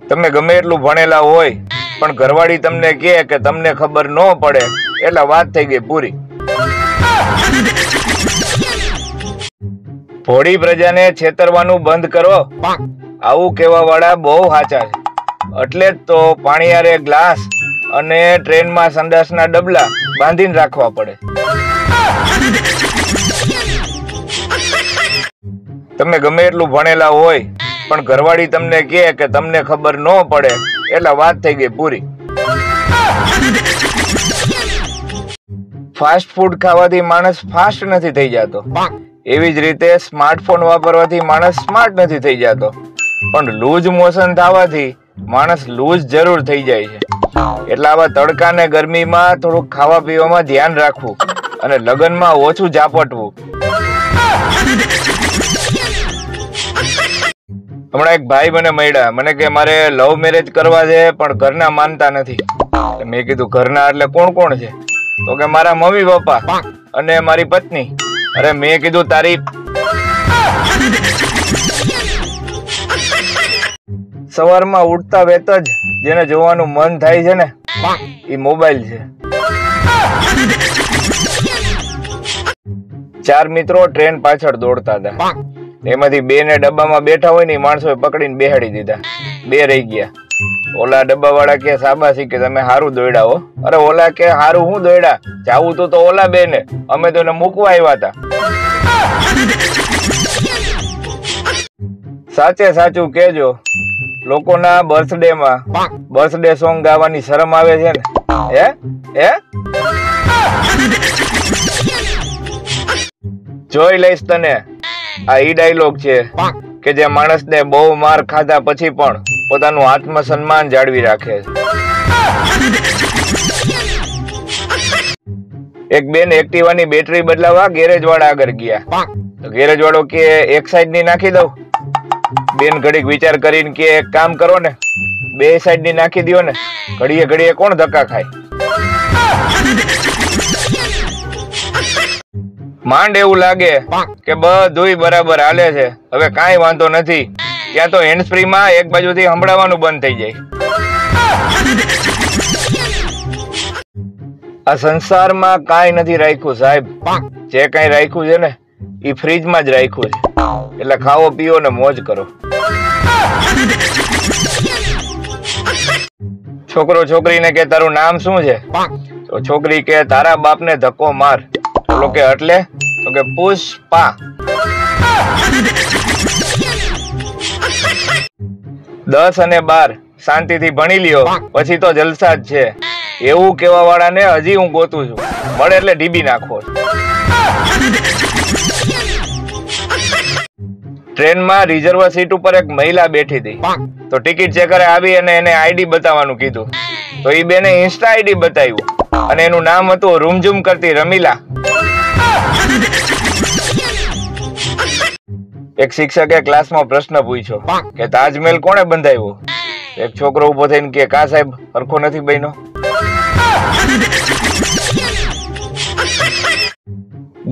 તમે ગમે એટલું ભણેલા હોય પણ ઘરવાળી તમને કહે કે તમને ખબર ન પડે એટલે વાત થઈ ગઈ પૂરી. ભોળી પ્રજાને છેતરવાનું બંધ કરો, આવું કહેવા વાળા બહુ સાચા છે. એટલે જ તો પાણીયારે ગ્લાસ અને ટ્રેનમાં સંડાસના ડબલા બાંધીને રાખવા પડે. તમે ગમે એટલું ભણેલા હોય પણ ઘરવાળી તમને કહે કે તમને ખબર ન પડે એટલે વાત થઈ ગઈ પૂરી. ફાસ્ટ ફૂડ ખાવાથી માણસ ફાસ્ટ નથી થઈ જતો, એવી જ રીતે સ્માર્ટફોન વાપરવાથી માણસ સ્માર્ટ નથી થઈ જતો, પણ લૂઝ મોશન થવાથી માણસ લૂઝ જરૂર થઈ જાય છે. એટલે આવા તડકા ને ગરમીમાં થોડુંક ખાવા પીવામાં ધ્યાન રાખવું અને લગ્નમાં ઓછું ઝાપટવું. હમણાં એક ભાઈ મને મળ્યા, મને કે મારે લવ મેરેજ કરવા છે પણ ઘરના માનતા નથી. મેં કીધું ઘરના એટલે કોણ કોણ છે? તો કે મારા મમ્મી પપ્પા અને મારી પત્ની. અરે મેં કીધું તારી સવારમાં ઉઠતા વેત જ જેને જોવાનું મન થાય છે ને એ મોબાઈલ છે. 4 મિત્રો ટ્રેન પાછળ દોડતા હતા, એમાંથી 2 ને ડબ્બામાં બેઠા હોય ને માણસોએ પકડીને બેહાડી દીધા, 2 રહી ગયા. ઓલા ડબ્બા વાળા કે શાબાશી કે તમે હારું દોડ્યા હો. અરે ઓલા કે હારું હું દોડ્યા, જાવું તો ઓલા 2 ને, અમે તો એને મૂકવા આવ્યા હતા. સાચે સાચું કેજો, લોકોના બર્થડે સોંગ ગાવાની શરમ આવે છે ને? હે જોઈ લઈશ તને. આ ઈ ડાયલોગ છે કે જે માણસને બહુ માર ખાધા પછી પણ પોતાનું આત્મસન્માન જાળવી રાખે છે. એક બેન એક્ટિવાની બેટરી બદલાવા ગેરેજ વાળા આગળ ગયા, તો ગેરેજ વાળો કે એક સાઈડ ની નાખી દઉં. બેન ઘડીક વિચાર કરીને કે એક કામ કરો ને, 2 સાઈડ ની નાખી દો ને, ઘડીએ ઘડીએ કોણ ધક્કા ખાય? માંડ એવું લાગે કે બધુંય બરાબર હાલે છે, હવે કાંઈ વાંધો નથી, ત્યાં તો હેન્ડ ફ્રી માં એક બાજુથી સંભળાવાનું બંધ થઈ જાય. આ સંસારમાં કાંઈ નથી રાખ્યું સાહેબ, જે કાંઈ રાખ્યું છે ને એ ફ્રીજમાં જ રાખ્યું છે. એટલે ખાઓ પીઓ ને મોજ કરો. છોકરો છોકરીને કે તારું નામ શું છે? તો છોકરી કે તારા બાપને ધક્કો માર. બોલો કે એટલે? તો કે પુષ્પા. 10 અને 12 શાંતિથી ભણી લ્યો પછી તો જલસા જ છે, એવું કેવા વાળાને હજી હું ગોતું છું, મળે એટલે ડીબી નાખો. ટ્રેનમાં રિઝર્વ સીટ ઉપર એક મહિલા બેઠી હતી, તો ટિકિટ ચેકરે આવી અને એને આઈડી બતાવવાનું કીધું, તો એ બેને ઇન્સ્ટા આઈડી બતાવ્યું અને એનું નામ હતું રૂમઝૂમ કરતી રમીલા. એક શિક્ષકે ક્લાસમાં પ્રશ્ન પૂછ્યો કે તાજમહેલ કોણે બંધાવ્યો? એક છોકરો ઉભો થઈને કે કા સાહેબ હરખો નથી બન્યો.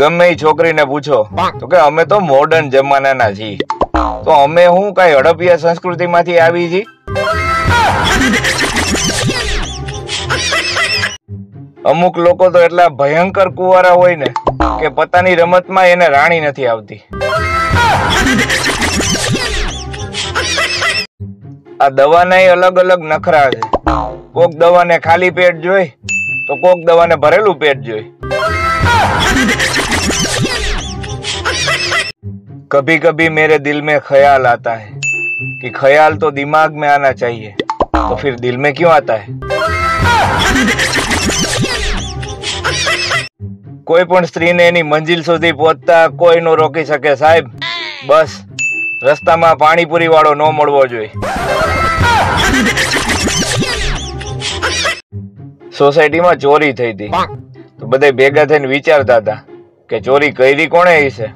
ગમે એ છોકરીને પૂછો તો કે અમે તો મોડર્ન જમાનાના છીએ, તો અમે હું કઈ હડપિયા સંસ્કૃતિ માંથી આવી છીએ? અમુક લોકો તો એટલા ભયંકર કુંવારા હોય ને કે પોતાની રમતમાં એને રાણી નથી આવતી. આ દવાના અલગ અલગ નખરા છે, કોક દવાને ખાલી પેટ જોઈ તો કોક દવાને ભરેલું પેટ જોઈ. कभी कभी मेरे दिल में ख्याल आता है कि ख्याल तो दिमाग में आना चाहिए, तो फिर दिल में क्यों आता है? કોઈ પણ સ્ત્રીને એની મંજિલ સુધી પહોંચતા કોઈ નો રોકી શકે સાહેબ, બસ રસ્તામાં પાણીપુરી વાળો ન મળવો જોઈએ. સોસાયટીમાં ચોરી થઈ હતી, તો બધા ભેગા થઈને વિચારતા હતા કે ચોરી કરી કોણે હશે.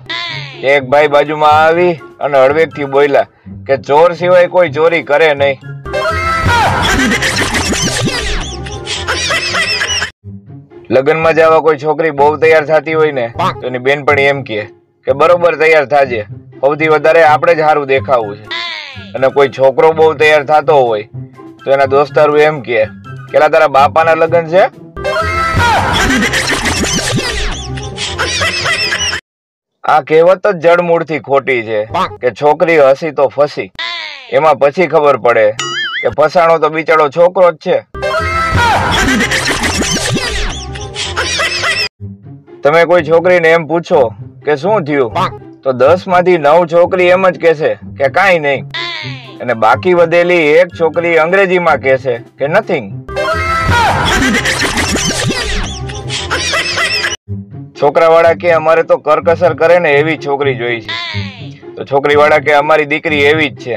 એક ભાઈ બાજુમાં આવી અને હળવેકથી બોલ્યા કે ચોર સિવાય કોઈ ચોરી કરે નહીં. લગ્નમાં જવા કોઈ છોકરી બહુ તૈયાર થતી હોય ને તો એની બેનપણી એમ કે બરોબર તૈયાર થાજે, સૌથી વધારે આપણે જ સારું દેખાવું છે. અને કોઈ છોકરો બહુ તૈયાર થતો હોય તો એના દોસ્તારો એમ કે કેલા તારા બાપાના લગ્ન છે. આ કહેવત જ જડમૂળથી ખોટી છે કે છોકરી હસી તો ફસી. એમાં પછી ખબર પડે કે ફસાણો તો બિચારો છોકરો જ છે. તમે કોઈ છોકરીને એમ પૂછો કે શું થયું તો 10 માંથી 9 છોકરી એમ જ કહેશે કે કાંઈ નહીં, અને બાકી વધેલી એક છોકરી અંગ્રેજીમાં કહેશે કે નથિંગ. છોકરાવાળા કે અમારે તો કરકસર કરે ને એવી છોકરી જોઈ છે, તો છોકરીવાળા કે અમારી દીકરી એવી જ છે.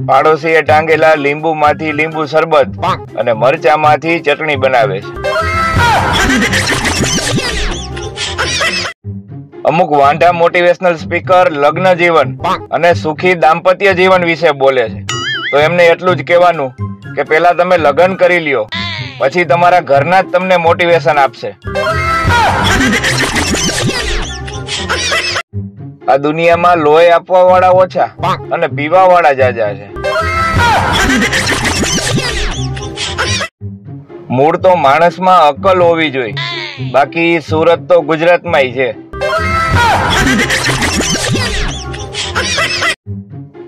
પાડોશીએ ટાંગેલા લીંબુમાંથી લીંબુ શરબત અને મરચામાંથી ચટણી બનાવે છે. અમુક વાંઢા મોટિવેશનલ સ્પીકર લગ્ન જીવન અને સુખી દાંપત્ય જીવન વિશે બોલે છે, તો એમને એટલું જ કહેવાનું કે પહેલા તમે લગ્ન કરી લ્યો, પછી તમારા ઘરના જ તમને મોટિવેશન આપશે. આ દુનિયામાં લોહી આપવા વાળા ઓછા અને પીવા વાળા જાજા છે. મૂળ તો માણસમાં અકલ હોવી જોઈએ, બાકી સુરત તો ગુજરાતમાં છે.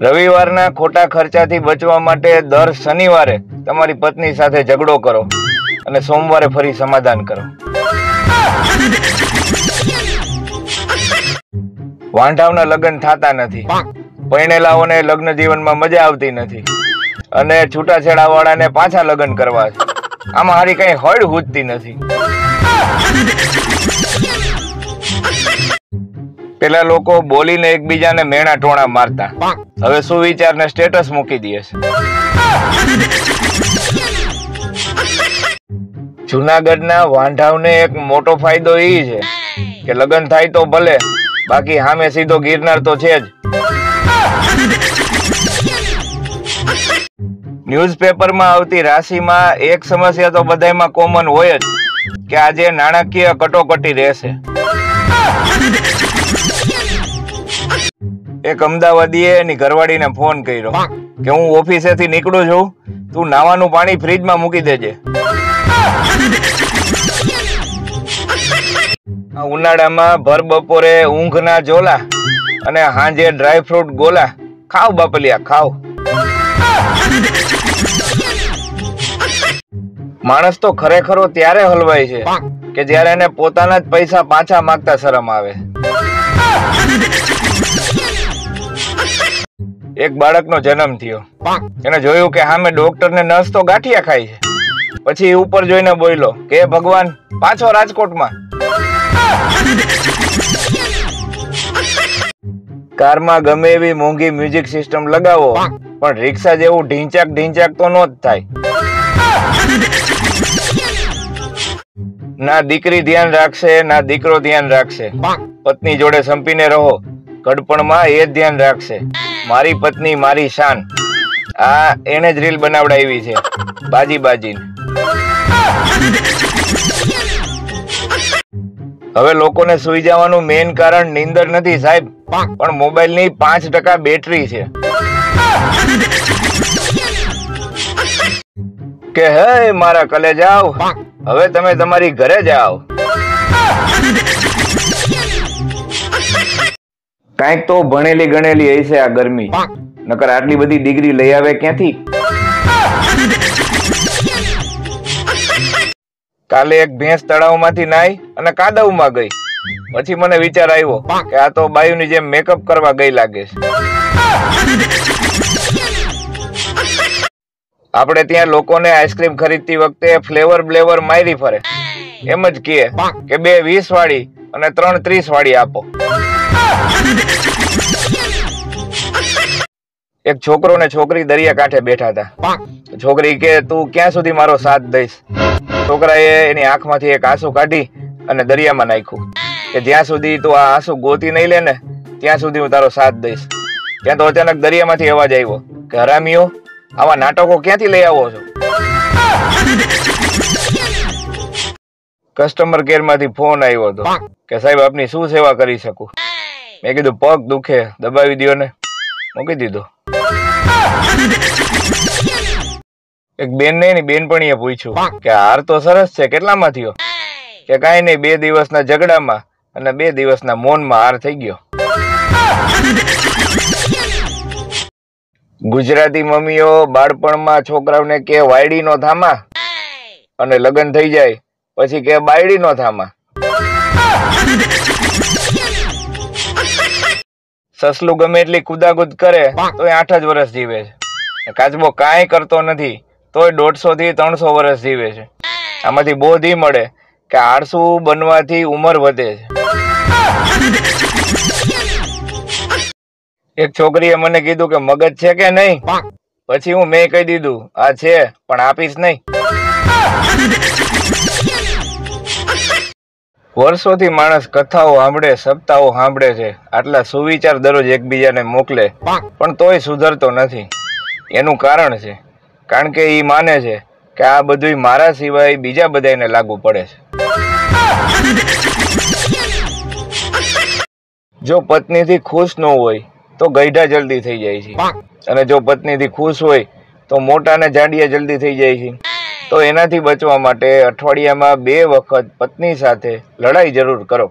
રવિવારના ખોટા ખર્ચાથી બચવા માટે દર શનિવારે તમારી પત્ની સાથે ઝઘડો કરો અને સોમવારે ફરી સમાધાન કરો. વાંઢાવના લગ્ન થતા નથી, પરણેલાઓને લગ્ન જીવનમાં મજા આવતી નથી, અને છૂટાછેડા વાળાને પાછા લગ્ન કરવા છે. આમાં હારી કઈ હળ હુજતી નથી. પેલા લોકો બોલીને એકબીજાને મેણા ટોણા મારતા, હવે સુવિચાર ને સ્ટેટસ મૂકી દે છે. જુનાગઢના વાંઢાવને એક મોટો ફાયદો એ છે કે લગ્ન થાય તો ભલે, બાકી સામે સીધો ગિરનાર તો છે જ. ન્યૂઝપેપરમાં આવતી રાશિમાં એક સમસ્યા તો બધામાં કોમન હોય જ કે આજે નાણાકીય કટોકટી રહેશે. એક અમદાવાદીએ એની ઘરવાળીને ફોન કર્યો કે હું ઓફિસેથી નીકળું છું, તું નાવાનું પાણી ફ્રીજમાં મૂકી દેજે. ઉનાળામાં ભર બપોરે ઊંઘ ના જોલા અને હાંજે ડ્રાય ફ્રૂટ ગોલા ખાવ બાપલિયા ખાવ. માણસ તો ખરેખરો ત્યારે હલવાય છે કે જ્યારે એને પોતાના જ પૈસા પાછા માંગતા શરમ આવે. એક બાળકનો જન્મ થયો, એને જોયું કે સામે ડોક્ટર ને નર્સ તો ગાંઠિયા ખાય છે. પછી ઉપર જોઈને બોલ્યો કે ભગવાન પાછો રાજકોટમાં. કારમાં ગમે એવી મોંઘી મ્યુઝિક સિસ્ટમ લગાવો, પણ રિક્ષા જેવું ઢીંચાક ઢીંચાક તો નો જ થાય. ના દીકરી ધ્યાન રાખશે, ના દીકરો ધ્યાન રાખશે. પત્ની જોડે સંપીને રહો, ઘડપણમાં એ જ ધ્યાન રાખશે, મારી પત્ની મારી શાન. આ એને જ રીલ બનાવડાવી છે, બાજી બાજી. હવે લોકોને સુઈ જવાનું મેઇન કારણ નીંદર નથી સાહેબ, પણ મોબાઈલની 5% બેટરી છે. કે હે મારા કલેજાઓ, હવે તમે તમારી ઘરે જાઓ. કાંઈક તો ભણેલી ગણેલી હશે આ ગરમી, નકર આટલી બધી ડિગ્રી લઈ આવે ક્યાંથી? કાલે એક ભેંસ તળાવમાંથી નાઈ અને કાદવમાં ગઈ. પછી મને વિચાર આવ્યો કે આ તો બાયુની જેમ મેકઅપ કરવા ગઈ લાગે છે. આપણે ત્યાં લોકોને આઈસ્ક્રીમ ખરીદતી વખતે ફ્લેવર બ્લેવર મારી ફરે, એમ જ કહે કે 2 20 વાળી અને 3 30 વાળી આપો. એક છોકરો ને છોકરી દરિયા કાંઠે બેઠા હતા. છોકરી કે તું ક્યાં સુધી મારો સાથ દઈશ? છોકરાએ એની આંખમાંથી એક આંસુ કાઢી અને દરિયામાં નાખ્યું કે જ્યાં સુધી તું આ આંસુ ગોતી નહીં લે ને ત્યાં સુધી હું તારો સાથ દઈશ. ત્યાં તો અચાનક દરિયામાંથી અવાજ આવ્યો કે હરામીઓ, આવા નાટકો ક્યાંથી લઈ આવો છો? કસ્ટમર કેર માંથી ફોન આવ્યો હતો કે સાહેબ આપની શું સેવા કરી શકું? મેં કીધું પગ દુખે, દબાવી દો ને. મૂકી દીધો. એક બેન ને બેનપણીએ પૂછ્યું કે હાર તો સરસ છે, કેટલામાં થયો? કે કાંઈ નહીં, 2 દિવસના ઝઘડામાં અને 2 દિવસના મૌનમાં હાર થઈ ગયો. ગુજરાતી મમ્મીઓ બાળપણમાં છોકરાઓને કે વાયડી નો થામા અને લગ્ન થઈ જાય પછી કે બાયડી નો થામા. સસલું ગમે એટલી કુદાકુદ કરે તોય 8 જ વર્ષ જીવે છે. કાચબો કાંઈ કરતો નથી તોય 150 થી 300 વર્ષ જીવે છે. આમાંથી બોધ ઈ મળે કે આળસુ બનવાથી ઉંમર વધે છે. એક છોકરીએ મને કીધું કે મગજ છે કે નહીં? પછી મેં કહી દીધું આ છે પણ આપીશ નહીં. વર્ષોથી માણસ કથાઓ સાંભળે, સપ્તાહો સાંભળે છે, આટલા સુવિચાર દરરોજ એકબીજાને મોકલે, પણ તોય સુધરતો નથી. એનું કારણ છે કારણ કે એ માને છે કે આ બધું મારા સિવાય બીજા બધાને લાગુ પડે છે. જો પત્નીથી ખુશ ન હોય તો ગઈઢા જલ્દી થઈ જાય છે, અને જો પત્નીથી ખુશ હોય તો મોટા ને જાડિયા જલ્દી થઈ જાય છે. તો એનાથી બચવા માટે અઠવાડિયામાં 2 વખત પત્ની સાથે લડાઈ જરૂર કરો.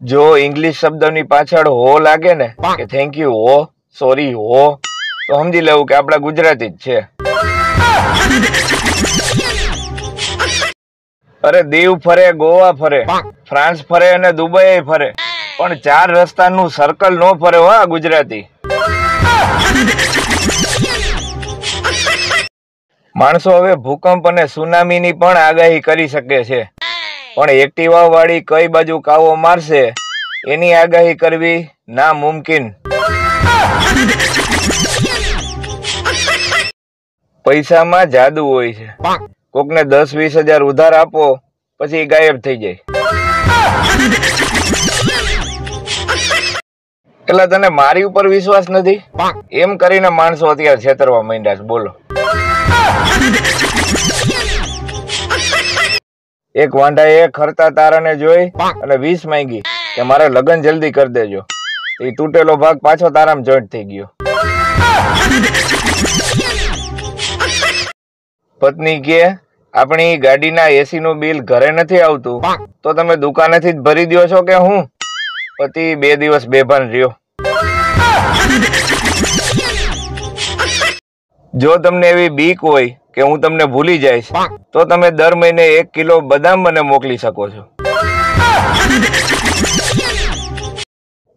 જો ઇંગ્લિશ શબ્દની પાછળ હો લાગે ને કે થેન્ક યુ હો, સોરી હો, તો સમજી લેવું કે આપડા ગુજરાતી જ છે. અરે દીવ ફરે, ગોવા ફરે, ફ્રાન્સ ફરે અને દુબઈ ફરે, પણ 4 રસ્તાનું સર્કલ નો ફરે હો આ ગુજરાતી. માણસો હવે ભૂકંપ અને સુનામીની પણ આગાહી કરી શકે છે, પણ એક્ટિવા વાળી કઈ બાજુ કાવો મારશે એની આગાહી કરવી નામુમકિન. પૈસામાં જાદુ હોય છે. કોકને 10-20 હજાર ઉધાર આપો પછી ગાયબ થઈ જાય. એટલે તને મારી ઉપર વિશ્વાસ નથી એમ કરીને માણસો અત્યારે છેતરવા માંડ્યા છે. બોલો. એક વાંઢાએ ખરતા તારાને જોઈ અને 20 માંગી કે મારે લગ્ન જલ્દી કરી દેજો. એ તૂટેલો ભાગ પાછો તારામાં જોઈન્ટ થઈ ગયો. પત્ની કે આપણી ગાડીના એસી નું બિલ ઘરે નથી આવતું તો તમે દુકાનેથી જ ભરી દો છો કે હું? પતિ 2 દિવસ બેભાન રહ્યો. જો તમને એવી બીક હોય કે હું તમને ભૂલી જઈશ તો તમે દર મહિને 1 કિલો બદામ મને મોકલી શકો છો.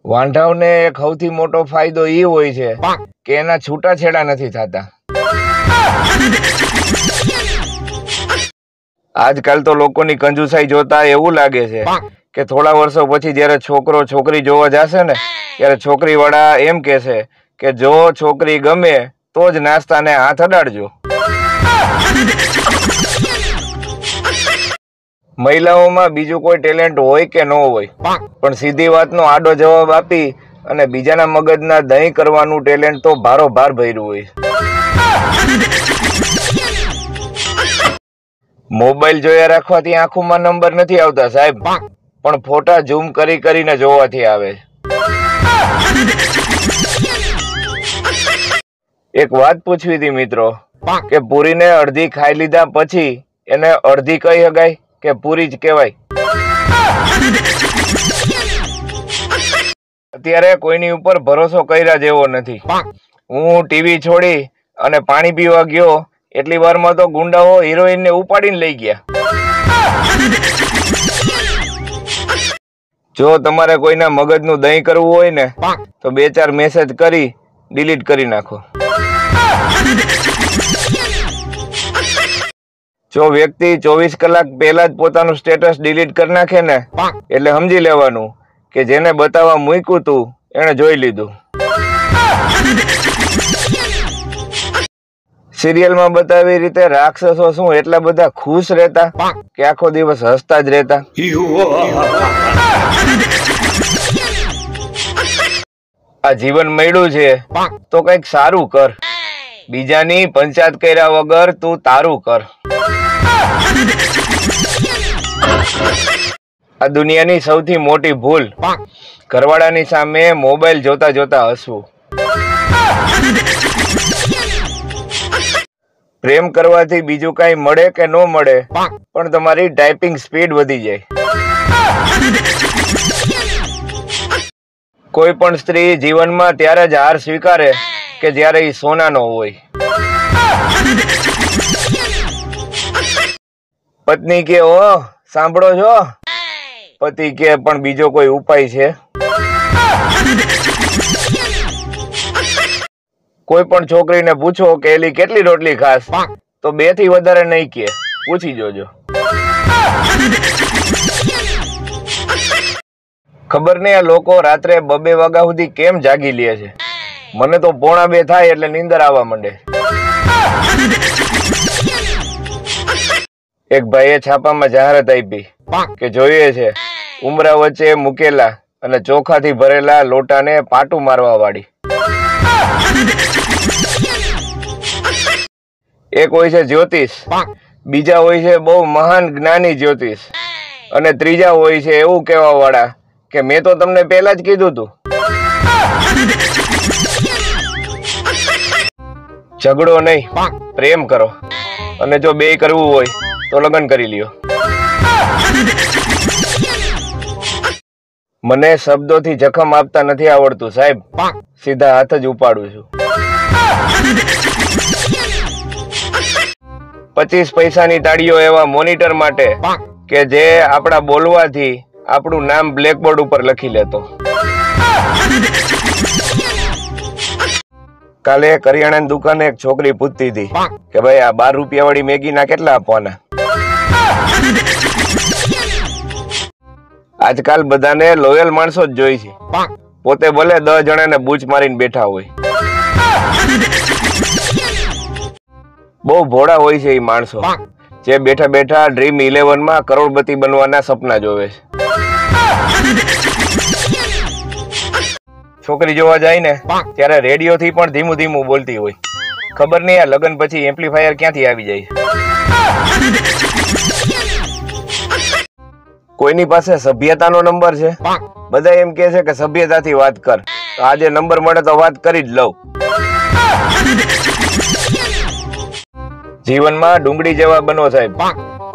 વાંઢાઓને એક સૌથી મોટો ફાયદો એ હોય છે કે એના છૂટાછેડા નથી થતા. આજકાલ તો લોકોની કંજુસાઈ જોતા એવું લાગે છે કે થોડા વર્ષો પછી જયારે છોકરો છોકરી જોવા જશે ને ત્યારે છોકરી વાળા એમ કહેશે કે જો છોકરી ગમે તો જ નાસ્તાને હાથ અડાડજો. મહિલાઓમાં બીજું કોઈ ટેલેન્ટ હોય કે ન હોય, પણ સીધી વાતનો આડો જવાબ આપી અને બીજાના મગજના દહીં કરવાનું ટેલેન્ટ તો ભારોભાર ભર્યું હોય. મોબાઈલ જોયા રાખવાથી આંખોમાં નંબર નથી આવતા સાહેબ, પણ ફોટા ઝૂમ કરી કરીને જોવાથી આવે. એક વાત પૂછવી હતી મિત્રો કે પૂરીને અડધી ખાઈ લીધા પછી એને અડધી કઈ હગાય કે પૂરી જ કહેવાય? અત્યારે કોઈની ઉપર ભરોસો કર્યા જેવો નથી. હું ટીવી છોડી અને પાણી પીવા ગયો એટલી વારમાં તો ગુંડાઓ હિરોઈન ને ઉપાડીને લઈ ગયા. જો તમારે કોઈના મગજનું દહીં કરવું હોય ને તો 2-4 મેસેજ કરી ડિલીટ કરી નાખો. જો વ્યક્તિ 24 કલાક પહેલા જ પોતાનું સ્ટેટસ ડિલીટ કરી નાખે ને એટલે સમજી લેવાનું કે જેને બતાવવા મૂક્યું તું એને જોઈ લીધું. સિરિયલમાં બતાવી રીતે રાક્ષસો શું એટલા બધા ખુશ રહેતા કે આખો દિવસ હસતા જ રહેતા? આ જીવન મળ્યું છે તો કઈક સારું કર. બીજાની પંચાયત કર્યા વગર તું તારું કર. આ દુનિયાની સૌથી મોટી ભૂલ ઘરવાળાની સામે મોબાઈલ જોતા જોતા હસવું. પ્રેમ કરવાથી બીજું કઈ મળે કે ન મળે, પણ તમારી ટાઈપિંગ સ્પીડ વધી જાય. કોઈ પણ સ્ત્રી જીવનમાં ત્યારે જ હાર સ્વીકારે કે જ્યારે એ સોનાનો હોય. પત્ની કે ઓ સાંભળો છો? પતિ કે પણ બીજો કોઈ ઉપાય છે? કોઈ પણ છોકરીને પૂછો કે એલી કેટલી રોટલી ખાસ, તો 2 થી વધારે નહીં કે, પૂછી જોજો. ખબર નહીં આ લોકો રાત્રે 2 વાગ્યા સુધી કેમ જાગી લે છે. મને તો 1:45 થાય એટલે નીંદર આવવા માંડે. એક ભાઈએ છાપામાં જાહેરાત આપી કે જોઈએ છે ઉમરા વચ્ચે મૂકેલા અને ચોખાથી ભરેલા લોટાને પાટું મારવા વાળી. એક હોય છે જ્યોતિષ, બીજા હોય છે બહુ મહાન જ્ઞાની જ્યોતિષ, અને ત્રીજા હોય છે એવું કહેવા વાળા કે મેં તો તમને પહેલા જ કીધું તું. ઝઘડો નહીં, પ્રેમ કરો, અને જો 2 કરવું હોય તો લગ્ન કરી લ્યો. મને શબ્દોથી જખમ આપતા નથી આવડતું સાહેબ, સીધા હાથ જ ઉપાડું છું. 25 પૈસાની તાળીઓ એવા મોનિટર માટે કે જે આપણા બોલવાથી આપણું નામ બ્લેકબોર્ડ ઉપર લખી લેતો. કાલે કરિયાણાની દુકાને એક છોકરી પૂછતી હતી કે ભાઈ આ 12 રૂપિયા વાળી મેગીના કેટલા આપવાના? આજકાલ બધાને લોયલ માણસો જ જોઈ છે. પોતે ભલે 10 જણાને બૂચ મારીને બેઠા હોય. બહુ ભોળા હોય છે એ માણસો જે બેઠા બેઠા ડ્રીમ 11 માં કરોડપતિ બનવાના સપના જોવે છે. છોકરી જોવા જાય ને ત્યારે રેડિયો થી પણ ધીમું ધીમું બોલતી હોય. ખબર નહીં આ લગ્ન પછી એમ્પ્લીફાયર ક્યાંથી આવી જાય. કોઈની પાસે સભ્યતાનો નંબર છે? બધા એમ કે છે કે સભ્યતાથી વાત કર, તો આજે નંબર મળે તો વાત કરી જ લઉં. જીવનમાં ડુંગળી જેવા બનો સાહેબ.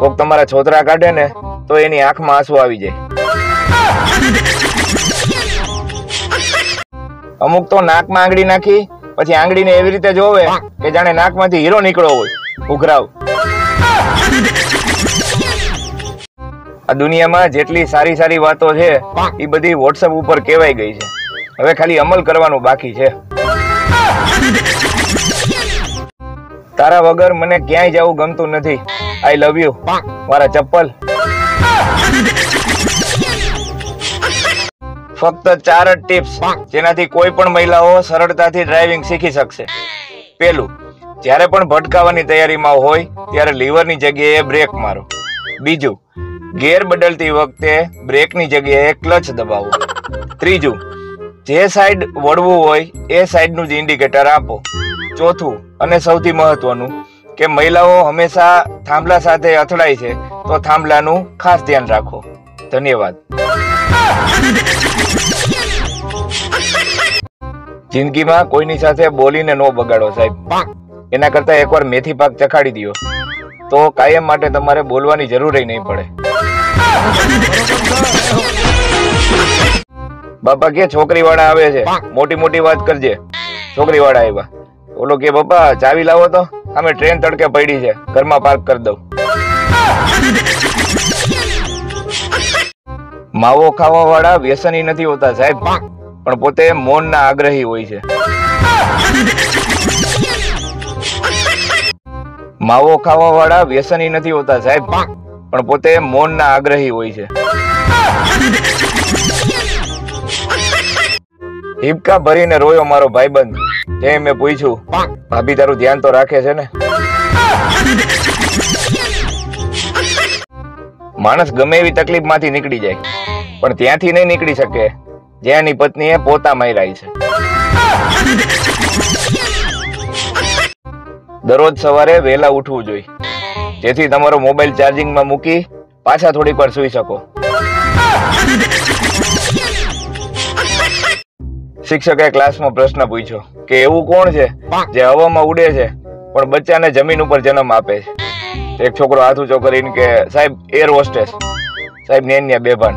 કોક તમારા છોતરા કાઢે ને તો એની આંખમાં આંસુ આવી જાય. અમુક તો નાકમાં આંગળી નાખી પછી આંગળીને એવી રીતે જોવે કે જાણે નાકમાંથી હીરો નીકળ્યો હોય. ઉઘરાવ. આ દુનિયામાં જેટલી સારી સારી વાતો છે એ બધી વોટ્સએપ ઉપર કહેવાઈ ગઈ છે. હવે ખાલી અમલ કરવાનું બાકી છે. તારા વગર મને ક્યાંય જવું ગમતું નથી. આઈ લવ યુ મારા ચપ્પલ. ફક્ત 4 જ ટિપ્સ જેનાથી કોઈ પણ મહિલાઓ સરળતાથી ડ્રાઇવિંગ શીખી શકશે. પહેલું, જ્યારે પણ ભટકાવાની તૈયારીમાં હોય ત્યારે લીવરની જગ્યાએ બ્રેક મારો. બીજું, ગેર બદલતી વખતે બ્રેકની જગ્યાએ ક્લચ દબાવો. ત્રીજું, જે સાઈડ વળવું હોય એ સાઈડનું જ ઇન્ડિકેટર આપો. ચોથું અને સૌથી મહત્વનું કે મહિલાઓ હંમેશા થાંભલા સાથે અથડાય છે, તો થાંભલાનું ખાસ ધ્યાન રાખો. ધન્યવાદ. જિંદગીમાં કોઈની સાથે બોલીને ન બગાડો સાહેબ. એના કરતા એકવાર મેથી પાક ચખાડી દો તો કાયમ માટે તમારે બોલવાની જરૂર નહીં પડે. બાપા કે છોકરી વાળા આવે છે, મોટી મોટી વાત કરજે. છોકરી વાળા આવ્યા. ઓલો કે બાપા ચાવી લાવો તો, અમે ટ્રેન તડકે પડી છે, ઘરમાં પાર્ક કરી દઉં. માવો ખાવા વાળા વ્યસની નથી હોતા સાહેબ, પણ પોતે મૌનના આગ્રહી હોય છે. માવો ખાવા વાળા વ્યસની નથી હોતા સાહેબ, પણ પોતે મૌનના આગ્રહી હોય છે. હિબકા ભરીને રોયો મારો ભાઈબંધ. જે મેં પૂછ્યું, ભાભી તારું ધ્યાન તો રાખે છે ને? માણસ ગમે એવી તકલીફ માંથી નીકળી જાય, પણ ત્યાંથી નહીં નીકળી શકે જ્યાંની પત્નીએ પોતા માર્યા છે. દરરોજ સવારે વહેલા ઉઠવું જોઈએ, જેથી તમારો મોબાઈલ ચાર્જિંગમાં મૂકી પાછા થોડીક વાર સૂઈ શકો. શિક્ષકે ક્લાસમાં પ્રશ્ન પૂછ્યો કે એવું કોણ છે જે હવામાં ઉડે છે પણ બચ્ચાને જમીન ઉપર જન્મ આપે છે? એક છોકરો હાથ ઊંચો કરીને કે સાહેબ એર હોસ્ટેસ. સાહેબ ને બેભાન.